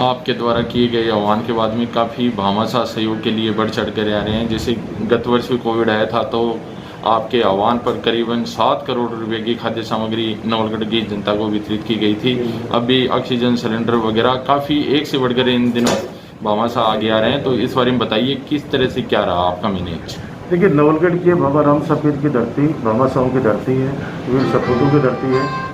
आपके द्वारा किए गए आह्वान के बाद में काफ़ी भामाशाह सहयोग के लिए बढ़ चढ़ कर आ रहे हैं। जैसे गत वर्ष भी कोविड आया था तो आपके आह्वान पर करीबन 7 करोड़ रुपए की खाद्य सामग्री नवलगढ़ की जनता को वितरित की गई थी। अब भी ऑक्सीजन सिलेंडर वगैरह काफ़ी एक से बढ़कर इन दिनों भामाशाह आगे आ रहे हैं, तो इस बारे में बताइए किस तरह से क्या रहा आपका मैनेज? देखिए, नवलगढ़ की बाबा राम सफेद की धरती भामाशाहों की धरती है, वीर सपूतों की धरती है।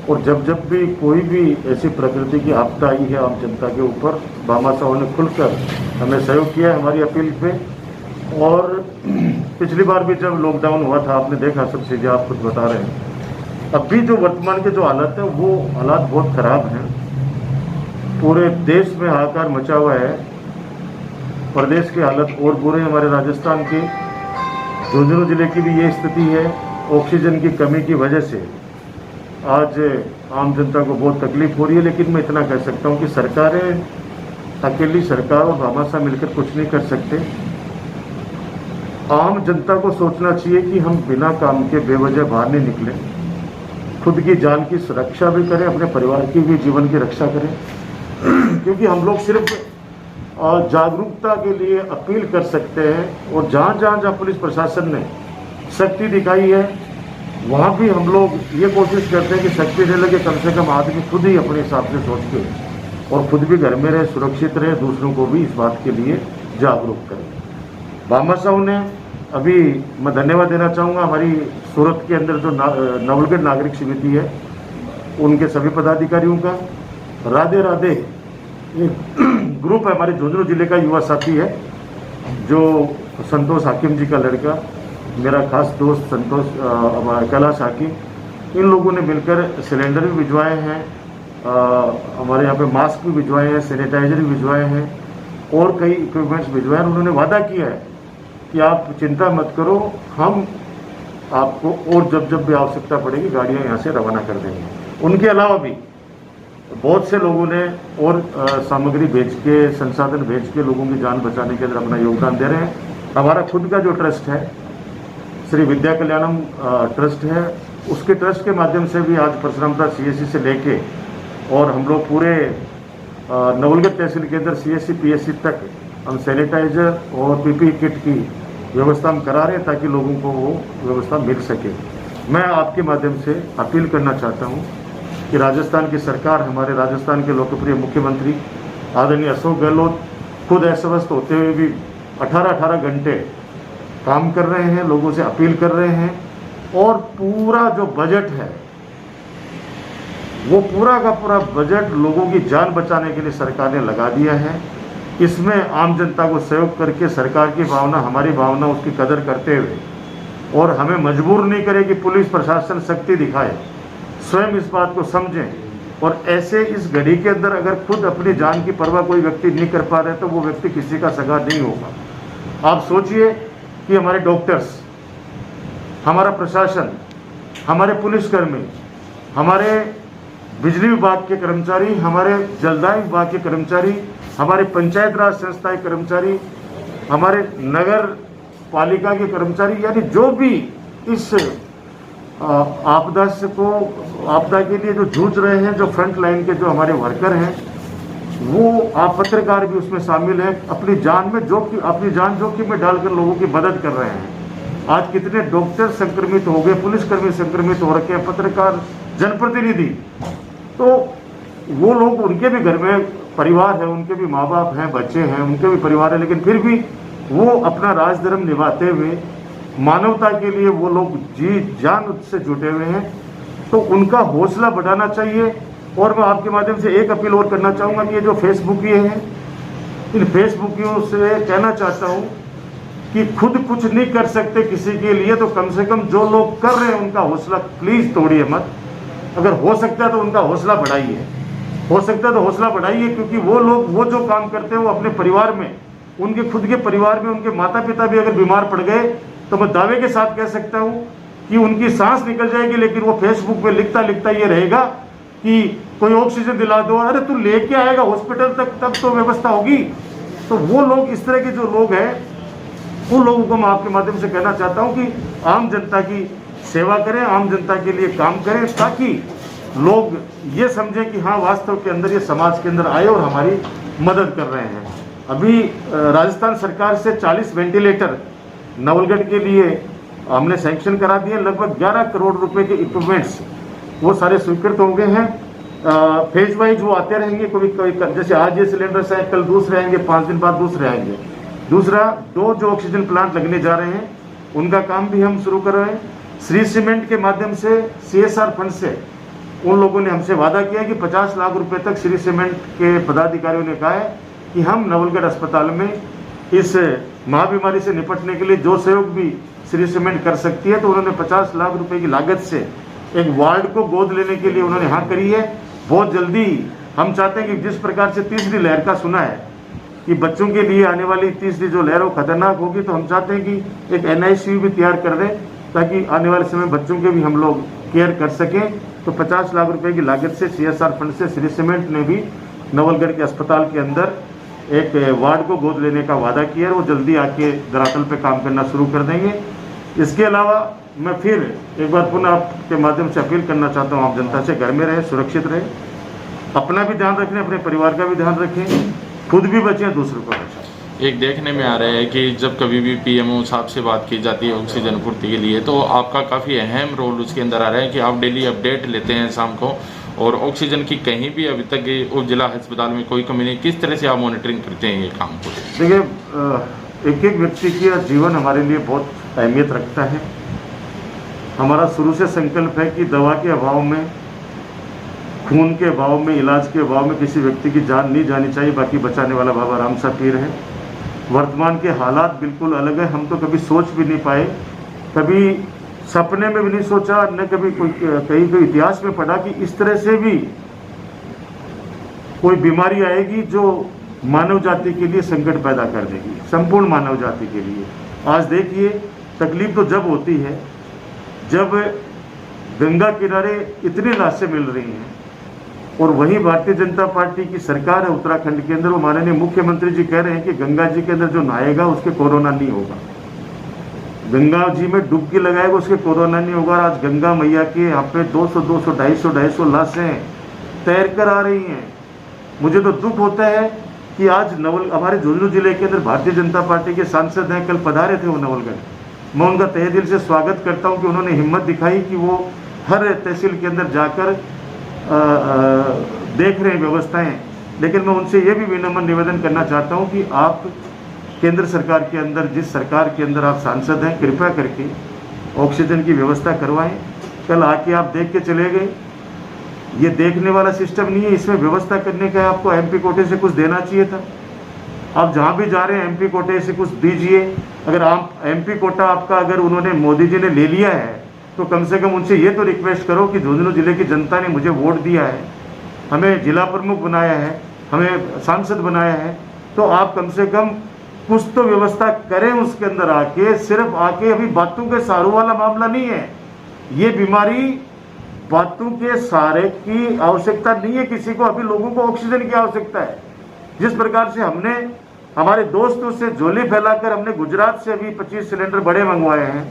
और जब जब भी कोई भी ऐसी प्रकृति की आपदा आई है आम जनता के ऊपर, भामाशाहों ने खुलकर हमें सहयोग किया है हमारी अपील पे। और पिछली बार भी जब लॉकडाउन हुआ था, आपने देखा सब चीज़ें आप खुद बता रहे हैं। अभी जो वर्तमान के जो हालत है वो हालात बहुत ख़राब हैं। पूरे देश में हाहाकार मचा हुआ है। प्रदेश की हालत और बुरे, हमारे राजस्थान की झुंझुनू जिले की भी ये स्थिति है। ऑक्सीजन की कमी की वजह से आज आम जनता को बहुत तकलीफ हो रही है। लेकिन मैं इतना कह सकता हूँ कि सरकारें, अकेली सरकार और भामाशाह मिलकर कुछ नहीं कर सकते। आम जनता को सोचना चाहिए कि हम बिना काम के बेवजह बाहर नहीं निकलें, खुद की जान की सुरक्षा भी करें, अपने परिवार की भी जीवन की रक्षा करें। क्योंकि हम लोग सिर्फ जागरूकता के लिए अपील कर सकते हैं। और जहाँ पुलिस प्रशासन ने सख्ती दिखाई है, वहाँ भी हम लोग ये कोशिश करते हैं कि सख्ती नहीं लगे, कम से कम आदमी खुद ही अपने हिसाब से सोच के और खुद भी घर में रहे, सुरक्षित रहे, दूसरों को भी इस बात के लिए जागरूक करें। भामाशाहों ने अभी मैं धन्यवाद देना चाहूँगा हमारी सूरत के अंदर जो नवलगढ़ नागरिक समिति है, उनके सभी पदाधिकारियों का। राधे राधे एक ग्रुप है हमारे झुंझुनू जिले का, युवा साथी है, जो संतोष हाकिम जी का लड़का, मेरा खास दोस्त संतोष कैलाश हाकिम, इन लोगों ने मिलकर सिलेंडर भी भिजवाए हैं, हमारे यहाँ पे मास्क भी भिजवाए हैं, सैनिटाइजर भी भिजवाए हैं और कई इक्विपमेंट्स भिजवाए हैं। उन्होंने वादा किया है कि आप चिंता मत करो, हम आपको और जब भी आवश्यकता पड़ेगी गाड़ियाँ यहाँ से रवाना कर देंगे। उनके अलावा भी बहुत से लोगों ने और सामग्री भेज के, संसाधन भेज के लोगों की जान बचाने के अंदर अपना योगदान दे रहे हैं। हमारा खुद का जो ट्रस्ट है, श्री विद्या कल्याणम ट्रस्ट है, उसके ट्रस्ट के माध्यम से भी आज परशुरामपुरा CSC से लेके और हम लोग पूरे नवलगढ़ तहसील के अंदर CSC PSC तक हम सैनिटाइजर और PPE किट की व्यवस्था हम करा रहे हैं ताकि लोगों को वो व्यवस्था मिल सके। मैं आपके माध्यम से अपील करना चाहता हूँ कि राजस्थान की सरकार, हमारे राजस्थान के लोकप्रिय मुख्यमंत्री आदरणीय अशोक गहलोत खुद अस्वस्थ होते हुए भी 18 घंटे काम कर रहे हैं, लोगों से अपील कर रहे हैं। और पूरा जो बजट है वो पूरा का पूरा बजट लोगों की जान बचाने के लिए सरकार ने लगा दिया है। इसमें आम जनता को सहयोग करके सरकार की भावना, हमारी भावना, उसकी कदर करते हुए और हमें मजबूर नहीं करे कि पुलिस प्रशासन सख्ती दिखाए, स्वयं इस बात को समझें। और ऐसे इस घड़ी के अंदर अगर खुद अपनी जान की परवाह कोई व्यक्ति नहीं कर पा रहे तो वो व्यक्ति किसी का सगा नहीं होगा। आप सोचिए कि हमारे डॉक्टर्स, हमारा प्रशासन, हमारे पुलिसकर्मी, हमारे बिजली विभाग के कर्मचारी, हमारे जलदाय विभाग के कर्मचारी, हमारे पंचायत राज संस्था के कर्मचारी, हमारे नगर पालिका के कर्मचारी, यानी जो भी इस आपदा के लिए जो जूझ रहे हैं, जो फ्रंट लाइन के जो हमारे वर्कर हैं, वो आप पत्रकार भी उसमें शामिल हैं, अपनी जान जोखिम में डालकर लोगों की मदद कर रहे हैं। आज कितने डॉक्टर संक्रमित हो गए, पुलिसकर्मी संक्रमित हो रखे हैं, पत्रकार, जनप्रतिनिधि, तो वो लोग, उनके भी घर में परिवार है, उनके भी माँ बाप हैं, बच्चे हैं, उनके भी परिवार है, लेकिन फिर भी वो अपना राजधर्म निभाते हुए मानवता के लिए वो लोग जी जान से जुटे हुए हैं। तो उनका हौसला बढ़ाना चाहिए। और मैं आपके माध्यम से एक अपील और करना चाहूँगा कि ये जो फेसबुकिये हैं, इन फेसबुकियों से कहना चाहता हूँ कि खुद कुछ नहीं कर सकते किसी के लिए, तो कम से कम जो लोग कर रहे हैं उनका हौसला प्लीज़ तोड़िए मत। अगर हो सकता है तो उनका हौसला बढ़ाइए, हो सकता है तो हौसला बढ़ाइए, क्योंकि वो लोग वो जो काम करते हैं वो अपने परिवार में, उनके खुद के परिवार में उनके माता पिता भी अगर बीमार पड़ गए तो मैं दावे के साथ कह सकता हूँ कि उनकी सांस निकल जाएगी, लेकिन वो फेसबुक पे लिखता लिखता ये रहेगा कि कोई ऑक्सीजन दिला दो, अरे तू लेके आएगा हॉस्पिटल तक तब तो व्यवस्था होगी। तो वो लोग, इस तरह के जो लोग हैं, उन लोगों को मैं आपके माध्यम से कहना चाहता हूँ कि आम जनता की सेवा करें, आम जनता के लिए काम करें, ताकि लोग ये समझे कि हाँ वास्तव के अंदर ये समाज के अंदर आए और हमारी मदद कर रहे हैं। अभी राजस्थान सरकार से 40 वेंटिलेटर नवलगढ़ के लिए हमने सैंक्शन करा दिए। लगभग 11 करोड़ रुपए के इक्विपमेंट्स वो सारे स्वीकृत हो गए हैं। फेज वाइज वो आते रहेंगे, कभी जैसे आज ये सिलेंडर्स हैं, कल दूसरे आएंगे, 5 दिन बाद दूसरे आएंगे। दूसरा, 2 जो ऑक्सीजन प्लांट लगने जा रहे हैं उनका काम भी हम शुरू कर रहे हैं। श्री सीमेंट के माध्यम से CSR फंड से उन लोगों ने हमसे वादा किया कि 50 लाख रुपए तक श्री सीमेंट के पदाधिकारियों ने कहा है कि हम नवलगढ़ अस्पताल में इस महाबीमारी से निपटने के लिए जो सहयोग भी श्री सीमेंट कर सकती है, तो उन्होंने 50 लाख रुपए की लागत से एक वार्ड को गोद लेने के लिए उन्होंने हाँ करी है। बहुत जल्दी हम चाहते हैं कि जिस प्रकार से तीसरी लहर का सुना है कि बच्चों के लिए आने वाली तीसरी जो लहर वो खतरनाक होगी, तो हम चाहते हैं कि एक NICU भी तैयार कर दें ताकि आने वाले समय बच्चों के भी हम लोग केयर कर सकें। तो 50 लाख रुपए की लागत से CSR फंड से श्री सीमेंट ने भी नवलगढ़ के अस्पताल के अंदर एक वार्ड को गोद लेने का वादा किया है। वो जल्दी आके धरातल पे काम करना शुरू कर देंगे। इसके अलावा मैं फिर एक बार पुनः आपके माध्यम से अपील करना चाहता हूँ, आप जनता से घर में रहें, सुरक्षित रहें, अपना भी ध्यान रखें, अपने परिवार का भी ध्यान रखें, खुद भी बचें, दूसरों को बचाएं। एक देखने में आ रहा है कि जब कभी भी PMO साहब से बात की जाती है ऑक्सीजन पूर्ति के लिए, तो आपका काफ़ी अहम रोल उसके अंदर आ रहा है कि आप डेली अपडेट लेते हैं शाम को, और ऑक्सीजन की कहीं भी अभी तक उप जिला अस्पताल में कोई कमी नहीं। किस तरह से आप मॉनिटरिंग करते हैं ये काम को? देखिए, एक एक व्यक्ति की जीवन हमारे लिए बहुत अहमियत रखता है। हमारा शुरू से संकल्प है कि दवा के अभाव में, खून के अभाव में, इलाज के अभाव में किसी व्यक्ति की जान नहीं जानी चाहिए। बाकी बचाने वाला बाबा राम सा पीर है। वर्तमान के हालात बिल्कुल अलग है। हम तो कभी सोच भी नहीं पाए, कभी सपने में भी नहीं सोचा, न कभी कहीं कोई इतिहास में पढ़ा कि इस तरह से भी कोई बीमारी आएगी जो मानव जाति के लिए संकट पैदा कर देगी, संपूर्ण मानव जाति के लिए। आज देखिए, तकलीफ तो जब होती है जब गंगा किनारे इतनी लाशें मिल रही हैं, और वहीं भारतीय जनता पार्टी की सरकार है उत्तराखंड के अंदर, वो माननीय मुख्यमंत्री जी कह रहे हैं कि गंगा जी के अंदर जो नहाएगा उसके कोरोना नहीं होगा, गंगा जी में डुबकी लगाएगा उसके कोरोना नहीं होगा। आज गंगा मैया के यहाँ पे 200, 250 लाशें तैर कर आ रही हैं। मुझे तो दुख होता है कि आज हमारे झुंझुनू जिले के अंदर भारतीय जनता पार्टी के सांसद हैं, कल पधारे थे वो नवलगढ़। मैं उनका तहे दिल से स्वागत करता हूं कि उन्होंने हिम्मत दिखाई कि वो हर तहसील के अंदर जाकर देख रहे हैं व्यवस्थाएं। लेकिन मैं उनसे ये भी विनम्र निवेदन करना चाहता हूं कि आप केंद्र सरकार के अंदर, जिस सरकार के अंदर आप सांसद हैं, कृपया करके ऑक्सीजन की व्यवस्था करवाएं। कल आके आप देख के चले गए, ये देखने वाला सिस्टम नहीं है, इसमें व्यवस्था करने का आपको MP कोटे से कुछ देना चाहिए था। आप जहाँ भी जा रहे हैं MP कोटे से कुछ दीजिए। अगर आप MP कोटा आपका अगर उन्होंने मोदी जी ने ले लिया है, तो कम से कम उनसे ये तो रिक्वेस्ट करो कि झुंझुनू जिले की जनता ने मुझे वोट दिया है, हमें जिला प्रमुख बनाया है, हमें सांसद बनाया है, तो आप कम से कम कुछ तो व्यवस्था करें उसके अंदर आके। सिर्फ आके अभी बातों के सहारों वाला मामला नहीं है। ये बीमारी बातों के सहारे की आवश्यकता नहीं है किसी को। अभी लोगों को ऑक्सीजन की आवश्यकता है। जिस प्रकार से हमने हमारे दोस्तों से झोली फैलाकर हमने गुजरात से अभी 25 सिलेंडर बड़े मंगवाए हैं।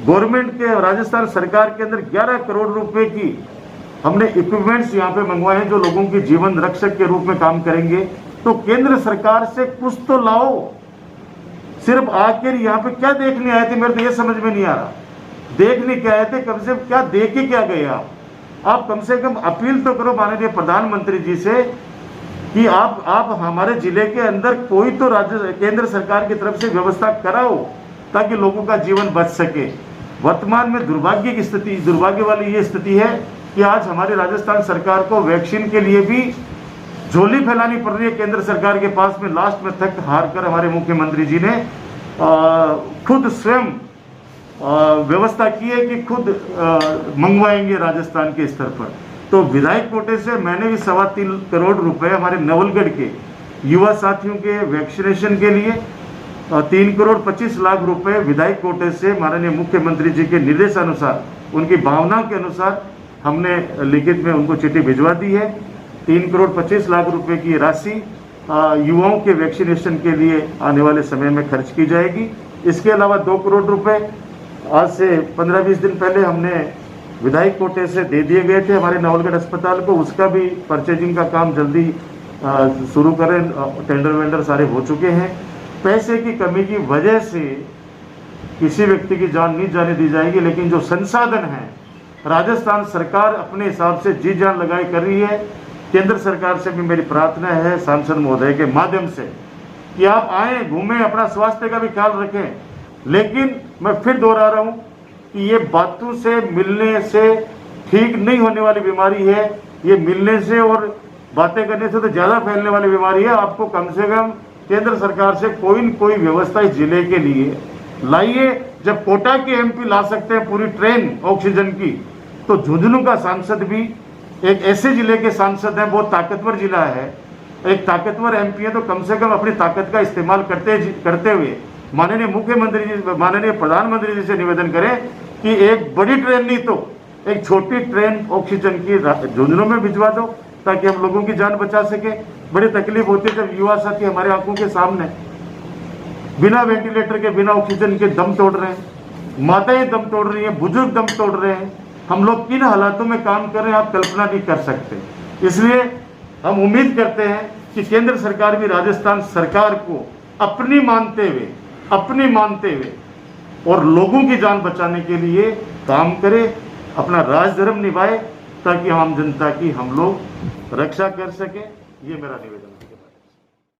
गवर्नमेंट के राजस्थान सरकार के अंदर 11 करोड़ रुपए की हमने इक्विपमेंट्स यहाँ पे मंगवाए हैं जो लोगों की जीवन रक्षक के रूप में काम करेंगे। तो केंद्र सरकार से कुछ तो लाओ। सिर्फ आकर यहाँ पे क्या देखने आए थे, मेरे तो ये समझ में नहीं आ रहा। देखने क्या आए थे, कम से कम क्या देख के क्या गए आप कम से कम अपील तो करो माननीय प्रधानमंत्री जी से कि आप हमारे जिले के अंदर कोई तो राज्य केंद्र सरकार की तरफ से व्यवस्था कराओ ताकि लोगों का जीवन बच सके। वर्तमान में दुर्भाग्य वाली ये स्थिति है कि आज हमारी राजस्थान सरकार को वैक्सीन के लिए भी झोली फैलानी पड़ रही है केंद्र सरकार के पास में। लास्ट में तक हार कर हमारे मुख्यमंत्री जी ने खुद स्वयं व्यवस्था की है कि खुद मंगवाएंगे राजस्थान के स्तर पर। तो विधायक कोटे से मैंने भी 3.25 करोड़ रुपए हमारे नवलगढ़ के युवा साथियों के वैक्सीनेशन के लिए 3 करोड़ 25 लाख रुपए विधायक कोटे से माननीय मुख्यमंत्री जी के निर्देशानुसार, उनकी भावना के अनुसार हमने लिखित में उनको चिट्ठी भिजवा दी है। 3 करोड़ 25 लाख रुपए की राशि युवाओं के वैक्सीनेशन के लिए आने वाले समय में खर्च की जाएगी। इसके अलावा 2 करोड़ रुपए आज से 15-20 दिन पहले हमने विधायक कोटे से दे दिए गए थे हमारे नवलगढ़ अस्पताल को, उसका भी परचेजिंग का काम जल्दी शुरू करें। टेंडर वेंडर सारे हो चुके हैं। पैसे की कमी की वजह से किसी व्यक्ति की जान नहीं जाने दी जाएगी, लेकिन जो संसाधन है राजस्थान सरकार अपने हिसाब से जी जान लगाई कर रही है। केंद्र सरकार से भी मेरी प्रार्थना है सांसद महोदय के माध्यम से कि आप आए, घूमें, अपना स्वास्थ्य का भी ख्याल रखें। लेकिन मैं फिर दोहरा रहा हूं कि ये बातों से मिलने से ठीक नहीं होने वाली बीमारी है। ये मिलने से और बातें करने से तो ज़्यादा फैलने वाली बीमारी है। आपको कम से कम केंद्र सरकार से कोई न कोई व्यवस्था इस जिले के लिए लाइए। जब कोटा के एमपी ला सकते हैं पूरी ट्रेन ऑक्सीजन की, तो झुंझुनू का सांसद भी एक ऐसे जिले के सांसद है, बहुत ताकतवर जिला है, एक ताकतवर एमपी है, तो कम से कम अपनी ताकत का इस्तेमाल करते हुए माननीय मुख्यमंत्री जी, माननीय प्रधानमंत्री जी से निवेदन करें कि एक बड़ी ट्रेन नहीं तो एक छोटी ट्रेन ऑक्सीजन की झुंझुनू में भिजवा दो, ताकि हम लोगों की जान बचा सके। बड़ी तकलीफ होती है जब युवा साथी हमारे आंखों के सामने बिना वेंटिलेटर के, बिना ऑक्सीजन के दम तोड़ रहे हैं, माताएं दम तोड़ रही हैं, बुजुर्ग दम तोड़ रहे हैं। हम लोग किन हालातों में काम कर रहे हैं आप कल्पना नहीं कर सकते। इसलिए हम उम्मीद करते हैं कि केंद्र सरकार भी राजस्थान सरकार को अपनी मानते हुए और लोगों की जान बचाने के लिए काम करे, अपना राज धर्म निभाए, ताकि आम जनता की हम लोग रक्षा कर सकें। ये मेरा निवेदन है।